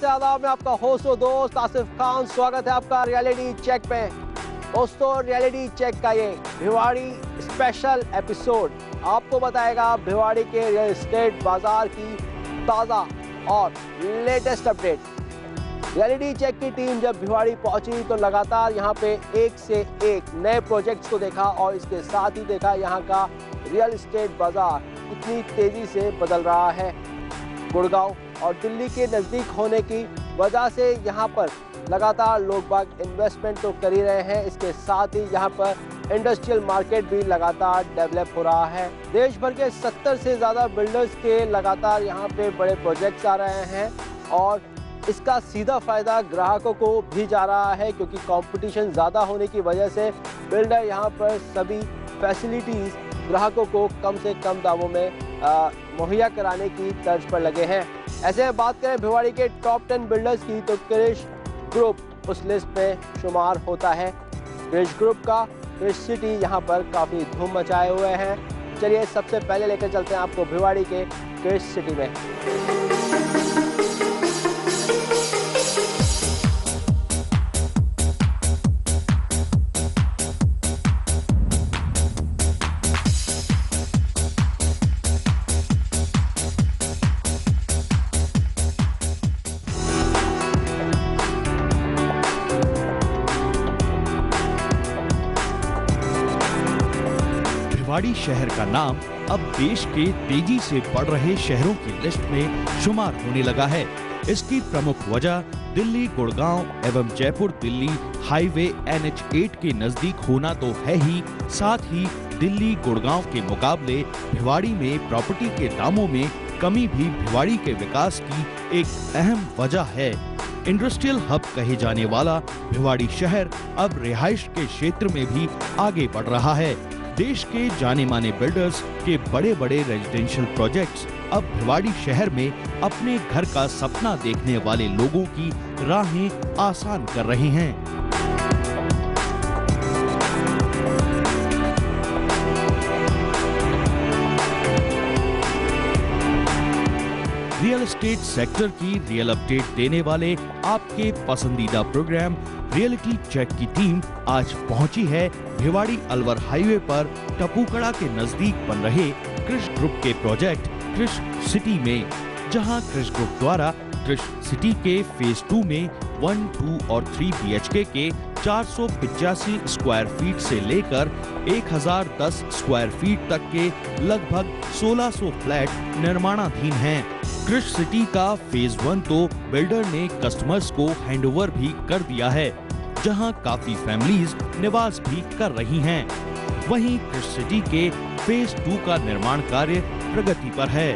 नमस्ते आदाब, मैं आपका होस्ट और दोस्त आसिफ खान। स्वागत है आपका रियलिटी चेक पे। दोस्तों, रियलिटी चेक का ये भिवाड़ी स्पेशल एपिसोड आपको बताएगा भिवाड़ी के रियल एस्टेट बाजार की ताज़ा और लेटेस्ट अपडेट। रियलिटी चेक की टीम जब भिवाड़ी पहुंची तो लगातार यहाँ पे एक से एक नए प्रोजेक्ट्स को देखा और इसके साथ ही देखा यहाँ का रियल एस्टेट बाजार कितनी तेज़ी से बदल रहा है। गुड़गांव और दिल्ली के नज़दीक होने की वजह से यहाँ पर लगातार लोग बाग इन्वेस्टमेंट तो कर ही रहे हैं, इसके साथ ही यहाँ पर इंडस्ट्रियल मार्केट भी लगातार डेवलप हो रहा है। देश भर के 70 से ज़्यादा बिल्डर्स के लगातार यहाँ पे बड़े प्रोजेक्ट्स आ रहे हैं और इसका सीधा फ़ायदा ग्राहकों को भी जा रहा है, क्योंकि कंपटीशन ज़्यादा होने की वजह से बिल्डर यहाँ पर सभी फैसिलिटीज़ ग्राहकों को कम से कम दामों में मुहैया कराने की तर्ज पर लगे हैं। ऐसे में बात करें भिवाड़ी के टॉप 10 बिल्डर्स की तो क्रिश ग्रुप उस लिस्ट में शुमार होता है। क्रिश ग्रुप का क्रिश सिटी यहाँ पर काफ़ी धूम मचाए हुए हैं। चलिए सबसे पहले लेकर चलते हैं आपको भिवाड़ी के क्रिश सिटी में। भिवाड़ी शहर का नाम अब देश के तेजी से बढ़ रहे शहरों की लिस्ट में शुमार होने लगा है। इसकी प्रमुख वजह दिल्ली गुड़गांव एवं जयपुर दिल्ली हाईवे NH8 के नजदीक होना तो है ही, साथ ही दिल्ली गुड़गांव के मुकाबले भिवाड़ी में प्रॉपर्टी के दामों में कमी भी भिवाड़ी के विकास की एक अहम वजह है। इंडस्ट्रियल हब कहे जाने वाला भिवाड़ी शहर अब रिहाइश के क्षेत्र में भी आगे बढ़ रहा है। देश के जाने माने बिल्डर्स के बड़े बड़े रेजिडेंशियल प्रोजेक्ट्स अब भिवाड़ी शहर में अपने घर का सपना देखने वाले लोगों की राहें आसान कर रहे हैं। रियल एस्टेट सेक्टर की रियल अपडेट देने वाले आपके पसंदीदा प्रोग्राम रियलिटी चेक की टीम आज पहुंची है भिवाड़ी अलवर हाईवे पर टपूकड़ा के नजदीक बन रहे क्रिश ग्रुप के प्रोजेक्ट क्रिश सिटी में, जहां क्रिश ग्रुप द्वारा क्रिश सिटी के फेज 2 में 1, 2 और 3 BHK के 485 स्क्वायर फीट से लेकर 1010 स्क्वायर फीट तक के लगभग 1600 फ्लैट निर्माणाधीन हैं। क्रिश सिटी का फेज 1 तो बिल्डर ने कस्टमर्स को हैंडओवर भी कर दिया है, जहां काफी फैमिलीज निवास भी कर रही हैं। वहीं क्रिश सिटी के फेज 2 का निर्माण कार्य प्रगति पर है।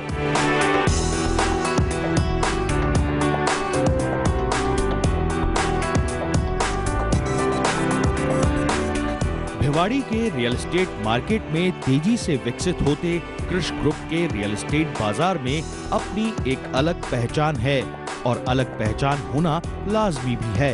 भिवाड़ी के रियल एस्टेट मार्केट में तेजी से विकसित होते क्रिश ग्रुप के रियल एस्टेट बाजार में अपनी एक अलग पहचान है और अलग पहचान होना लाजमी भी है,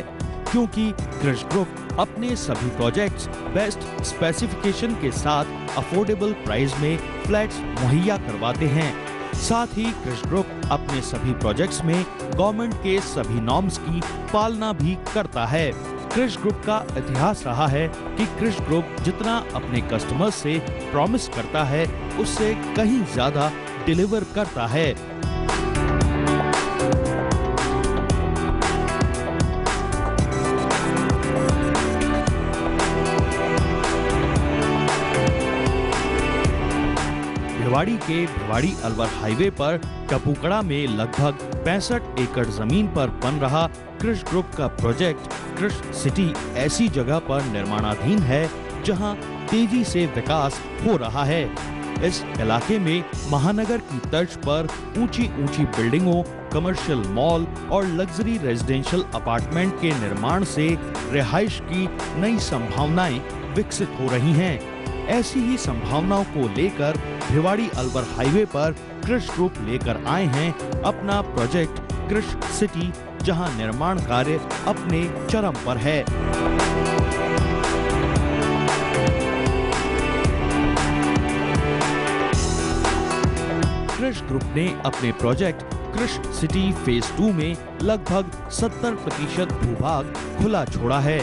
क्योंकि क्रिश ग्रुप अपने सभी प्रोजेक्ट्स बेस्ट स्पेसिफिकेशन के साथ अफोर्डेबल प्राइस में फ्लैट्स मुहैया करवाते हैं। साथ ही क्रिश ग्रुप अपने सभी प्रोजेक्ट्स में गवर्नमेंट के सभी नॉर्म्स की पालना भी करता है। क्रिश ग्रुप का इतिहास रहा है कि क्रिश ग्रुप जितना अपने कस्टमर्स से प्रॉमिस करता है उससे कहीं ज्यादा डिलीवर करता है। भिवाड़ी के भिवाड़ी अलवर हाईवे पर टपूकड़ा में लगभग 65 एकड़ जमीन पर बन रहा क्रिश ग्रुप का प्रोजेक्ट क्रिश सिटी ऐसी जगह पर निर्माणाधीन है जहां तेजी से विकास हो रहा है। इस इलाके में महानगर की तर्ज पर ऊंची ऊंची बिल्डिंगों, कमर्शियल मॉल और लग्जरी रेजिडेंशियल अपार्टमेंट के निर्माण से रिहाइश की नई संभावनाएं विकसित हो रही हैं। ऐसी ही संभावनाओं को लेकर भिवाड़ी अलवर हाईवे पर क्रिश ग्रुप लेकर आए हैं अपना प्रोजेक्ट क्रिश सिटी, जहां निर्माण कार्य अपने चरम पर है। क्रिश ग्रुप ने अपने प्रोजेक्ट कृष सिटी फेज 2 में लगभग 70% भूभाग खुला छोड़ा है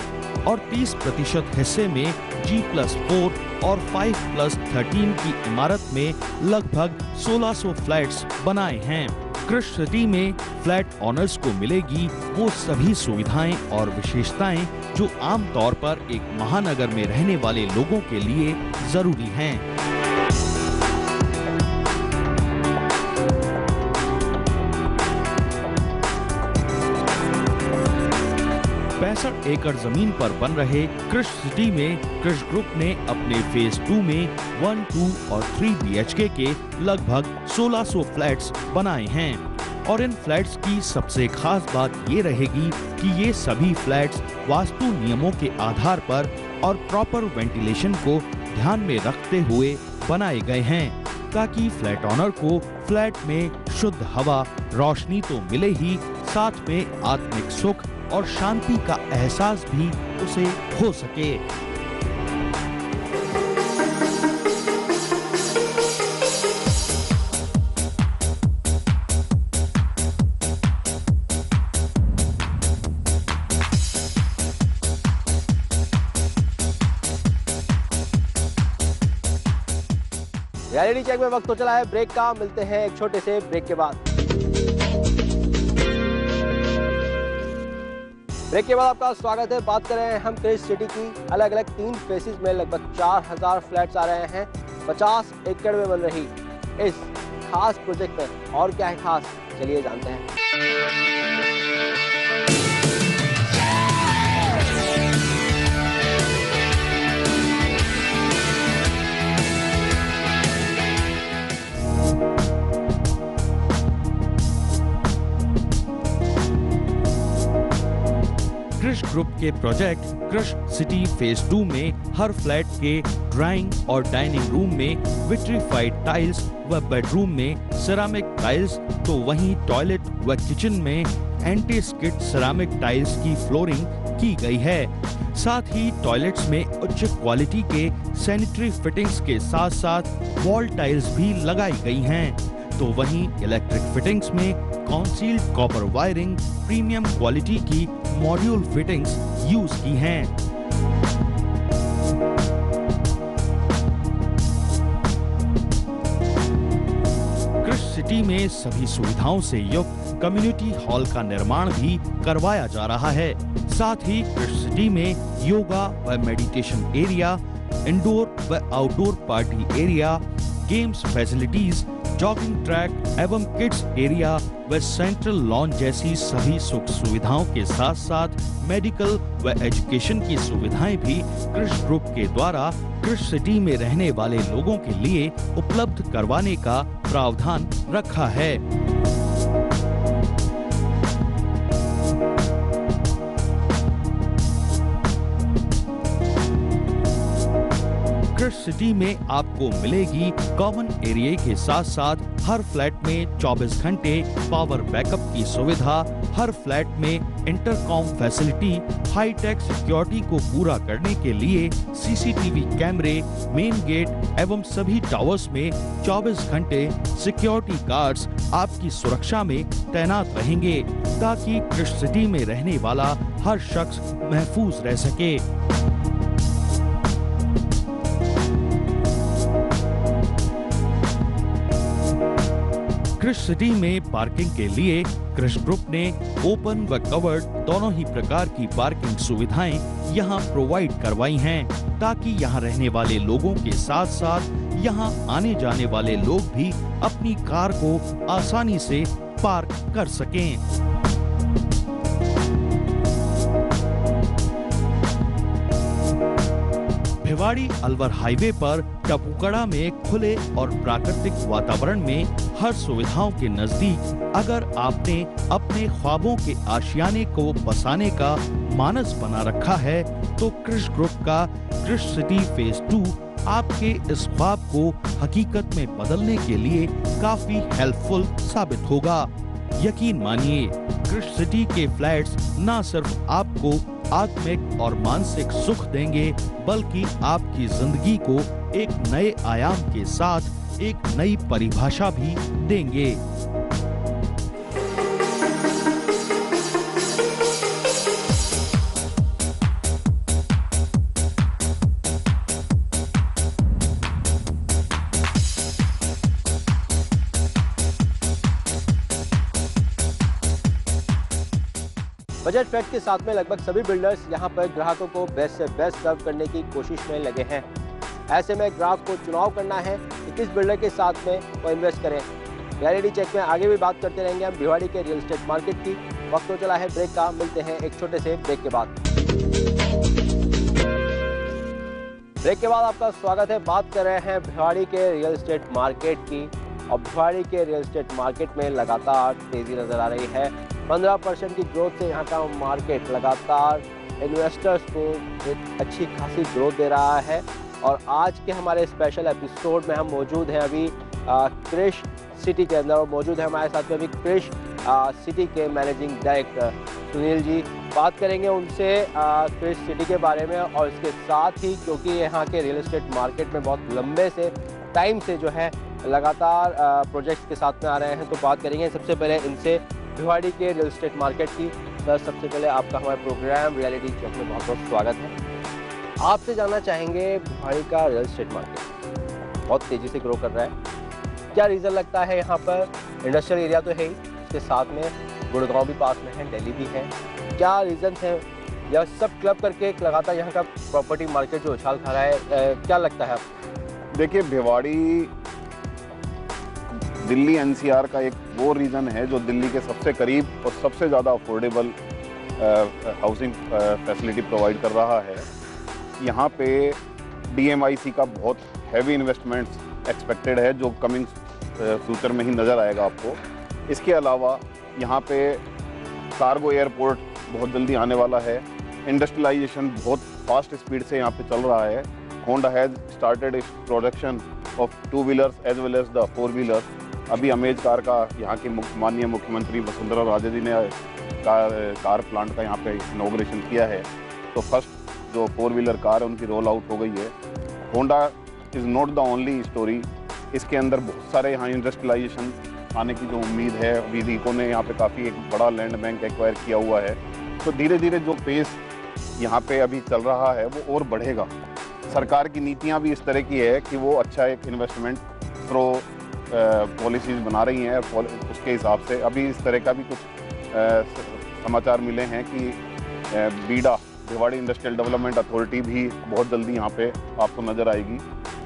और 30% हिस्से में G+4 और 5+13 की इमारत में लगभग 1600 फ्लैट्स बनाए हैं। कृष सिटी में फ्लैट ओनर्स को मिलेगी वो सभी सुविधाएं और विशेषताएं जो आमतौर पर एक महानगर में रहने वाले लोगों के लिए जरूरी हैं। 65 एकड़ जमीन पर बन रहे कृष सिटी में कृष ग्रुप ने अपने फेज 2 में 1, 2 और 3 BHK के लगभग 1600 फ्लैट्स बनाए हैं और इन फ्लैट्स की सबसे खास बात ये रहेगी कि ये सभी फ्लैट्स वास्तु नियमों के आधार पर और प्रॉपर वेंटिलेशन को ध्यान में रखते हुए बनाए गए हैं ताकि फ्लैट ओनर को फ्लैट में शुद्ध हवा, रोशनी तो मिले ही, साथ में आत्मिक सुख और शांति का एहसास भी उसे हो सके। रियलिटी चेक में वक्त तो चला है ब्रेक का। मिलते हैं एक छोटे से ब्रेक के बाद। ब्रेक के बाद आपका स्वागत है। बात कर रहे हैं हम कृष सिटी की। अलग अलग 3 फेसेस में लगभग 4000 फ्लैट्स आ रहे हैं 50 एकड़ में बन रही इस खास प्रोजेक्ट में। और क्या है खास, चलिए जानते हैं। कृष ग्रुप के प्रोजेक्ट कृष सिटी फेज 2 में हर फ्लैट के ड्राइंग और डाइनिंग रूम में विट्रीफाइड टाइल्स व बेडरूम में सिरामिक टाइल्स, तो वहीं टॉयलेट व किचन में एंटी स्किड सिरामिक टाइल्स की फ्लोरिंग की गई है। साथ ही टॉयलेट्स में उच्च क्वालिटी के सैनिटरी फिटिंग्स के साथ साथ वॉल टाइल्स भी लगाई गई हैं। तो वहीं इलेक्ट्रिक फिटिंग्स में concealed copper wiring, premium quality की मॉड्यूल फिटिंग्स यूज की हैं। कृष सिटी में सभी सुविधाओं से युक्त कम्युनिटी हॉल का निर्माण भी करवाया जा रहा है। साथ ही कृष सिटी में योगा व मेडिटेशन एरिया, इंडोर व outdoor party area, games facilities, jogging track एवं किड्स एरिया व सेंट्रल लॉन जैसी सभी सुख सुविधाओं के साथ साथ मेडिकल व एजुकेशन की सुविधाएं भी कृष ग्रुप के द्वारा कृष सिटी में रहने वाले लोगों के लिए उपलब्ध करवाने का प्रावधान रखा है। कृष सिटी में आपको मिलेगी कॉमन एरिया के साथ साथ हर फ्लैट में 24 घंटे पावर बैकअप की सुविधा, हर फ्लैट में इंटरकॉम फैसिलिटी, हाईटेक सिक्योरिटी को पूरा करने के लिए सीसीटीवी कैमरे, मेन गेट एवं सभी टावर्स में 24 घंटे सिक्योरिटी गार्ड्स आपकी सुरक्षा में तैनात रहेंगे ताकि कृष सिटी में रहने वाला हर शख्स महफूज रह सके। कृष सिटी में पार्किंग के लिए कृष ग्रुप ने ओपन व कवर्ड दोनों ही प्रकार की पार्किंग सुविधाएं यहां प्रोवाइड करवाई हैं ताकि यहां रहने वाले लोगों के साथ साथ यहां आने जाने वाले लोग भी अपनी कार को आसानी से पार्क कर सकें। भिवाड़ी अलवर हाईवे पर टपुकड़ा में खुले और प्राकृतिक वातावरण में हर सुविधाओं के नजदीक अगर आपने अपने ख्वाबों के आशियाने को बसाने का मानस बना रखा है तो कृष ग्रुप का कृष सिटी फेज 2 आपके इस ख्वाब को हकीकत में बदलने के लिए काफी हेल्पफुल साबित होगा। यकीन मानिए, कृष सिटी के फ्लैट्स न सिर्फ आपको आत्मिक और मानसिक सुख देंगे बल्कि आपकी जिंदगी को एक नए आयाम के साथ एक नई परिभाषा भी देंगे। बजट फैक्ट के साथ में लगभग सभी बिल्डर्स यहाँ पर ग्राहकों को बेस्ट से बेस्ट सर्व करने की कोशिश में लगे हैं। ऐसे में ग्राहक को चुनाव करना है कि किस बिल्डर के साथ में वो इन्वेस्ट करें। रियलिटी चेक में आगे भी बात करते रहेंगे हम भिवाड़ी के रियल एस्टेट मार्केट की। वक्त तो चला है ब्रेक का, मिलते हैं एक छोटे से ब्रेक के बाद। ब्रेक के बाद आपका स्वागत है। बात कर रहे हैं भिवाड़ी के रियल एस्टेट मार्केट की, और भिवाड़ी के रियल एस्टेट मार्केट में लगातार तेजी नजर आ रही है। 15% की ग्रोथ से यहाँ का मार्केट लगातार इन्वेस्टर्स को एक अच्छी खासी ग्रोथ दे रहा है। और आज के हमारे स्पेशल एपिसोड में हम मौजूद हैं अभी क्रिश सिटी के अंदर, और मौजूद है हमारे साथ में अभी क्रिश सिटी के मैनेजिंग डायरेक्टर सुनील जी। बात करेंगे उनसे क्रिश सिटी के बारे में, और इसके साथ ही क्योंकि यहाँ के रियल एस्टेट मार्केट में बहुत लंबे से टाइम से जो है लगातार प्रोजेक्ट्स के साथ में आ रहे हैं, तो बात करेंगे सबसे पहले इनसे भिवाड़ी के रियल एस्टेट मार्केट की। सर, सबसे पहले आपका हमारे प्रोग्राम रियलिटी चेक में बहुत बहुत स्वागत है। आपसे जानना चाहेंगे, भिवाड़ी का रियल एस्टेट मार्केट बहुत तेज़ी से ग्रो कर रहा है, क्या रीज़न लगता है? यहाँ पर इंडस्ट्रियल एरिया तो है ही, इसके साथ में गुड़गांव भी पास में है, दिल्ली भी है, क्या रीज़न है? या सब क्लब करके लगातार यहाँ का प्रॉपर्टी मार्केट जो उछाल खा रहा है, क्या लगता है आपको? देखिए, भिवाड़ी दिल्ली एनसीआर का एक वो रीज़न है जो दिल्ली के सबसे करीब और सबसे ज़्यादा अफोर्डेबल हाउसिंग फैसिलिटी प्रोवाइड कर रहा है। यहाँ पे डीएमआईसी का बहुत हैवी इन्वेस्टमेंट्स एक्सपेक्टेड है जो कमिंग फ्यूचर में ही नज़र आएगा आपको। इसके अलावा यहाँ पे कार्गो एयरपोर्ट बहुत जल्दी आने वाला है। इंडस्ट्रियलाइजेशन बहुत फास्ट स्पीड से यहाँ पे चल रहा है। Honda has started its production of 2 wheelers as well as the 4 wheelers. अभी अमेज कार का यहाँ के माननीय मुख्यमंत्री वसुंधरा राजे जी ने कार प्लांट का यहाँ पे इनॉग्रेशन किया है। तो फर्स्ट जो 4 व्हीलर कार है उनकी रोल आउट हो गई है। Honda is not the only story, इसके अंदर बहुत सारे यहाँ इंडस्ट्रियलाइजेशन आने की जो उम्मीद है। अभी रीको ने यहाँ पे काफ़ी एक बड़ा लैंड बैंक एक्वायर किया हुआ है। तो धीरे धीरे जो पेस यहाँ पे अभी चल रहा है वो और बढ़ेगा। सरकार की नीतियाँ भी इस तरह की है कि वो अच्छा एक इन्वेस्टमेंट प्रो पॉलिसीज़ बना रही हैं। उसके हिसाब से अभी इस तरह का भी कुछ समाचार मिले हैं कि बीडा भिवाड़ी इंडस्ट्रियल डेवलपमेंट अथॉरिटी भी बहुत जल्दी यहाँ पे आपको नज़र आएगी।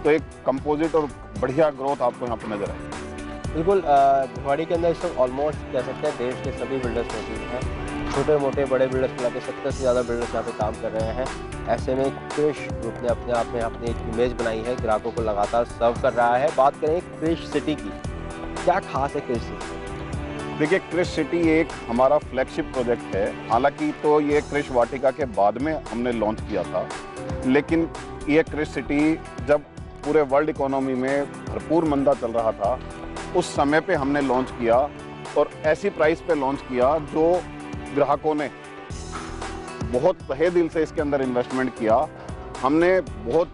तो एक कंपोजिट और बढ़िया ग्रोथ आपको यहाँ पे नज़र आएगी। बिल्कुल, भिवाड़ी के अंदर इस वक्त ऑलमोस्ट कह सकते हैं देश के सभी बिल्डर्स मौजूद हैं। छोटे मोटे बड़े बिल्डर्स मिला के 70 से ज़्यादा बिल्डर्स यहाँ पे काम कर रहे हैं। ऐसे में क्रिश ग्रुप ने अपने आप में अपनी एक इमेज बनाई है, ग्राहकों को लगातार सर्व कर रहा है। बात करें क्रिश सिटी की, क्या खास है क्रिश सिटी? देखिए, क्रिश सिटी एक हमारा फ्लैगशिप प्रोजेक्ट है। हालांकि तो ये क्रिश वाटिका के बाद में हमने लॉन्च किया था, लेकिन ये क्रिश सिटी जब पूरे वर्ल्ड इकोनॉमी में भरपूर मंदा चल रहा था उस समय पे हमने लॉन्च किया, और ऐसी प्राइस पे लॉन्च किया जो ग्राहकों ने बहुत तहे दिल से इसके अंदर इन्वेस्टमेंट किया। हमने बहुत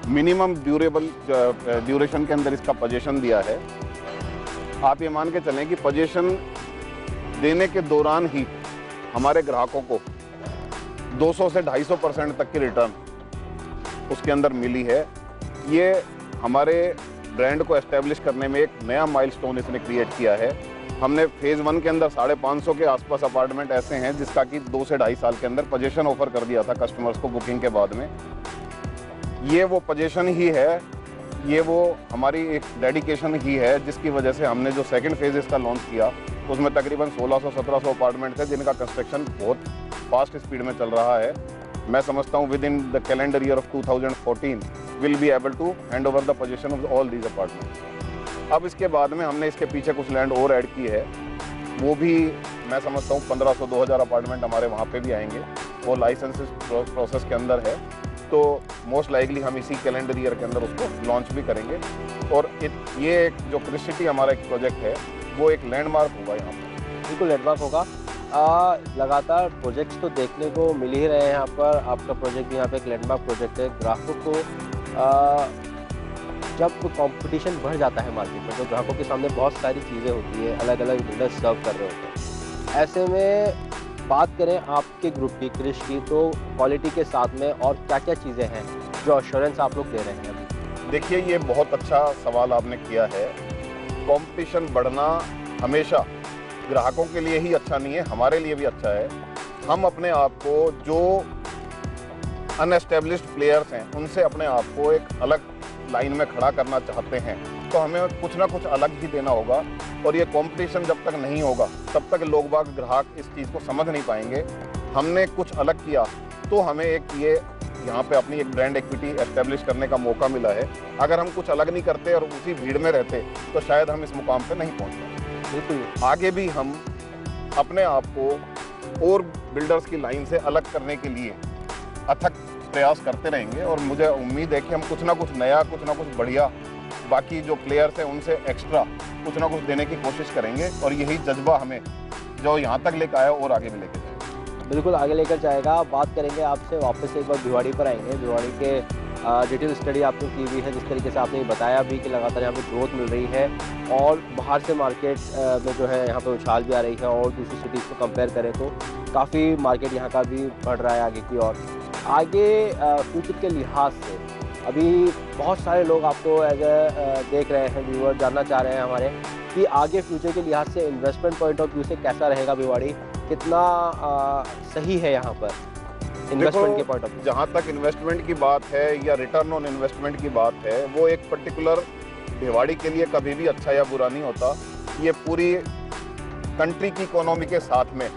मिनिमम ड्यूरेशन के अंदर इसका पोजीशन दिया है। आप ये मान के चलें कि पोजीशन देने के दौरान ही हमारे ग्राहकों को 200 से 250% तक की रिटर्न उसके अंदर मिली है। ये हमारे ब्रांड को एस्टेब्लिश करने में एक नया माइलस्टोन इसने क्रिएट किया है। हमने फेज़ 1 के अंदर 550 के आसपास अपार्टमेंट ऐसे हैं जिसका कि 2 से 2.5 साल के अंदर पोजीशन ऑफर कर दिया था कस्टमर्स को बुकिंग के बाद में। ये वो पोजीशन ही है, ये वो हमारी एक डेडिकेशन ही है जिसकी वजह से हमने जो सेकंड फेज़ इसका लॉन्च किया उसमें तकरीबन 1600-1700 अपार्टमेंट थे जिनका कंस्ट्रक्शन बहुत फास्ट स्पीड में चल रहा है। मैं समझता हूँ within the calendar year of 2014 will be able to hand over the position of all these apartments. अब इसके बाद में हमने इसके पीछे कुछ लैंड और ऐड की है, वो भी मैं समझता हूँ 1500-2000 अपार्टमेंट हमारे वहाँ पे भी आएंगे। वो लाइसेंस प्रोसेस के अंदर है, तो मोस्ट लाइकली हम इसी कैलेंडर ईयर के अंदर उसको लॉन्च भी करेंगे। और ये एक जो क्रिश सिटी हमारा एक प्रोजेक्ट है वो एक लैंडमार्क होगा यहाँ पर। बिल्कुल लैंडमार्क होगा। लगातार प्रोजेक्ट्स तो देखने को मिल ही रहे हैं यहाँ पर। आपका प्रोजेक्ट भी यहाँ पे एक लैंडमार्क प्रोजेक्ट है। ग्राहकों को जब कंपटीशन बढ़ जाता है मार्केट में तो ग्राहकों के सामने बहुत सारी चीज़ें होती है, अलग अलग बिल्डर्स सर्व कर रहे होते हैं। ऐसे में बात करें आपके ग्रुप की क्रिश की, तो क्वालिटी के साथ में और क्या क्या चीज़ें हैं जो अश्योरेंस आप लोग दे रहे हैं अभी? देखिए, ये बहुत अच्छा सवाल आपने किया है। कंपटीशन बढ़ना हमेशा ग्राहकों के लिए ही अच्छा नहीं है, हमारे लिए भी अच्छा है। हम अपने आप को जो अनएस्टेब्लिश्ड प्लेयर्स हैं उनसे अपने आप को एक अलग लाइन में खड़ा करना चाहते हैं, तो हमें कुछ ना कुछ अलग ही देना होगा। और ये कंपटीशन जब तक नहीं होगा तब तक लोग बाग ग्राहक इस चीज़ को समझ नहीं पाएंगे। हमने कुछ अलग किया तो हमें एक ये यहाँ पे अपनी एक ब्रांड इक्विटी एस्टेब्लिश करने का मौका मिला है। अगर हम कुछ अलग नहीं करते और उसी भीड़ में रहते तो शायद हम इस मुकाम पे नहीं पहुँच पाते। बिल्कुल। आगे भी हम अपने आप को और बिल्डर्स की लाइन से अलग करने के लिए अथक प्रयास करते रहेंगे और मुझे उम्मीद है कि हम कुछ ना कुछ नया, कुछ ना कुछ बढ़िया बाकी जो प्लेयर्स हैं उनसे एक्स्ट्रा कुछ ना कुछ देने की कोशिश करेंगे और यही जज्बा हमें जो यहाँ तक लेकर आया और आगे भी लेकर जाएगा। बिल्कुल आगे लेकर जाएगा। बात करेंगे आपसे वापस एक बार भिवाड़ी पर आएंगे। भिवाड़ी के डिटेल स्टडी आपने की हुई है, जिस तरीके से आपने बताया भी कि लगातार यहाँ पे ग्रोथ मिल रही है और बाहर से मार्केट में जो है यहाँ पे उछाल भी आ रही है और दूसरी सिटीज़ को कंपेयर करें तो काफ़ी मार्केट यहाँ का भी बढ़ रहा है आगे की ओर। आगे फ्यूचर के लिहाज से अभी बहुत सारे लोग आपको एज देख रहे हैं, व्यूअर जानना चाह रहे हैं हमारे कि आगे फ्यूचर के लिहाज से इन्वेस्टमेंट पॉइंट ऑफ व्यू से कैसा रहेगा भिवाड़ी, कितना सही है यहाँ पर इन्वेस्टमेंट के पॉइंट ऑफ व्यू। जहाँ तक इन्वेस्टमेंट की बात है या रिटर्न ऑन इन्वेस्टमेंट की बात है, वो एक पर्टिकुलर भिवाड़ी के लिए कभी भी अच्छा या बुरा नहीं होता। ये पूरी कंट्री की इकोनॉमी के साथ में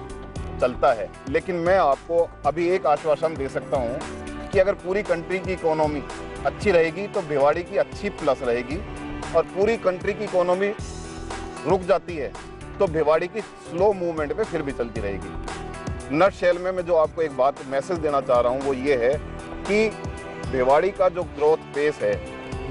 चलता है। लेकिन मैं आपको अभी एक आश्वासन दे सकता हूँ कि अगर पूरी कंट्री की इकोनॉमी अच्छी रहेगी तो भिवाड़ी की अच्छी प्लस रहेगी, और पूरी कंट्री की इकोनॉमी रुक जाती है तो भिवाड़ी की स्लो मूवमेंट पे फिर भी चलती रहेगी। नट शेल में मैं जो आपको एक बात मैसेज देना चाह रहा हूँ वो ये है कि भिवाड़ी का जो ग्रोथ पेस है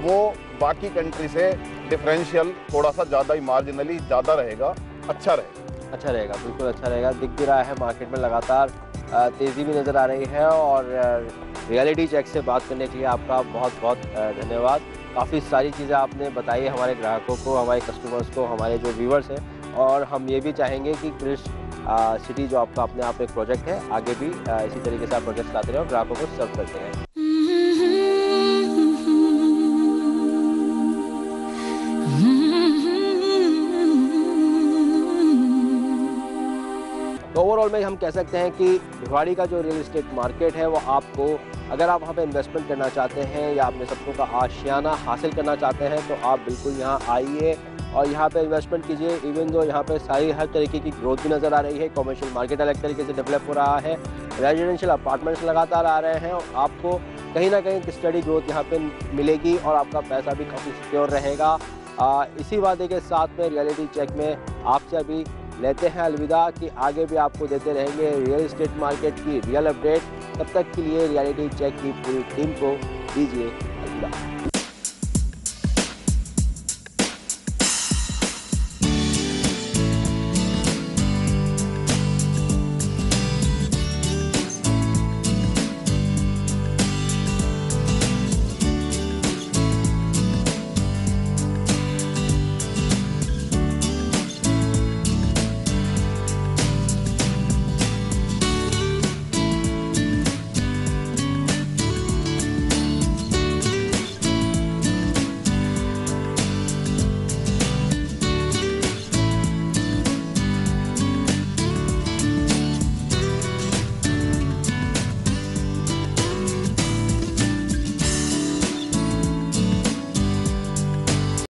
वो बाकी कंट्री से डिफरेंशियल थोड़ा सा ज़्यादा ही मार्जिनली ज़्यादा रहेगा, अच्छा रहेगा। बिल्कुल अच्छा रहेगा। दिख भी रहा है मार्केट में लगातार तेज़ी भी नज़र आ रही है। और रियलिटी चेक से बात करने के लिए आपका बहुत बहुत धन्यवाद। काफ़ी सारी चीज़ें आपने बताई हमारे ग्राहकों को, हमारे कस्टमर्स को, हमारे जो व्यूवर्स हैं। और हम ये भी चाहेंगे कि क्रिश सिटी जो आपका अपने आप एक प्रोजेक्ट है, आगे भी इसी तरीके से आप प्रोजेक्ट लाते रहें और ग्राहकों को सर्व करते रहें। तो ओवरऑल में हम कह सकते हैं कि भिवाड़ी का जो रियल एस्टेट मार्केट है वो आपको, अगर आप वहाँ पे इन्वेस्टमेंट करना चाहते हैं या अपने सपनों का आशियाना हासिल करना चाहते हैं तो आप बिल्कुल यहाँ आइए और यहाँ पे इन्वेस्टमेंट कीजिए। इवन जो यहाँ पे सारी हर तरीके की ग्रोथ भी नज़र आ रही है, कमर्शियल मार्केट अलग तरीके से डेवलप हो रहा है, रेजिडेंशियल अपार्टमेंट्स लगातार आ रहे हैं और आपको कहीं ना कहीं स्टडी ग्रोथ यहाँ पे मिलेगी और आपका पैसा भी काफ़ी सिक्योर रहेगा। इसी वादे के साथ में रियलिटी चेक में आपसे अभी लेते हैं अलविदा कि आगे भी आपको देते रहेंगे रियल एस्टेट मार्केट की रियल अपडेट। तब तक के लिए रियलिटी चेक की पूरी टीम को दीजिए अलविदा।